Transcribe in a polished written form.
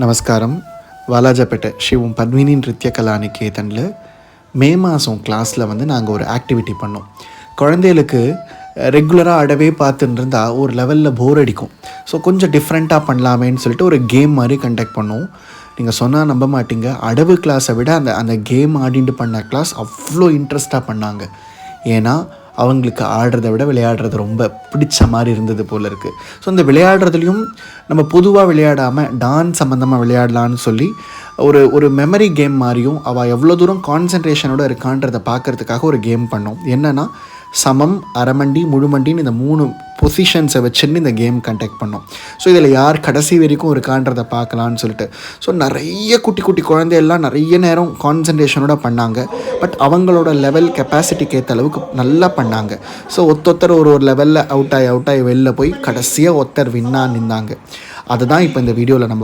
நமஸ்காரம். வாலாஜாபேட்டை ஸ்ரீ பத்மினி நிருத்ய கலா நிகேதனில் மே மாதம் கிளாஸில் நாங்கள் ஒரு ஆக்டிவிட்டி பண்ணோம். குழந்தைகளுக்கு ரெகுலராக அடவே பார்த்துட்டு இருந்தால் ஒரு லெவலில் போர் அடிக்கும். ஸோ கொஞ்சம் டிஃப்ரெண்ட்டாக பண்ணலாமேன்னு சொல்லிட்டு ஒரு கேம் மாதிரி கண்டக்ட் பண்ணோம். நீங்கள் சொன்னால் நம்ப மாட்டீங்க, அடவு கிளாஸை விட அந்த கேம் ஆடிட்டு பண்ண கிளாஸ் அவ்வளோ இன்ட்ரெஸ்ட்டாக பண்ணாங்க. ஏன்னா அவங்களுக்கு ஆடுறதை விட விளையாடுறது ரொம்ப பிடிச்ச மாதிரி இருந்தது போல் இருக்குது. ஸோ இந்த விளையாடுறதுலையும் நம்ம பொதுவாக விளையாடாமல் டான்ஸ் சம்மந்தமாக விளையாடலான்னு சொல்லி ஒரு மெமரி கேம் மாதிரியும் அவள் எவ்வளோ தூரம் கான்சன்ட்ரேஷனோடு இருக்கான்றதை பார்க்குறதுக்காக ஒரு கேம் பண்ணோம். என்னென்னா சமம், அரைமண்டி, முழுமண்டின்னு இந்த 3 பொசிஷன்ஸை வச்சுன்னு இந்த கேம் கண்டக்ட் பண்ணோம். ஸோ இதில் யார் கடைசி வரைக்கும் இருக்கான்றதை பார்க்கலான்னு சொல்லிட்டு ஸோ நிறைய குட்டி குட்டி குழந்தையெல்லாம் நிறைய நேரம் கான்சன்ட்ரேஷனோட பண்ணாங்க. பட் அவங்களோட லெவல் கெப்பாசிட்டிக்கு ஏற்ற அளவுக்கு நல்லா பண்ணாங்க. ஸோ ஒருத்தர் ஒரு லெவலில் அவுட் ஆகி வெளில போய் கடைசியாக ஒருத்தர் வின்னாக நின்னாங்க. அதுதான் இப்போ இந்த வீடியோவில் நம்ம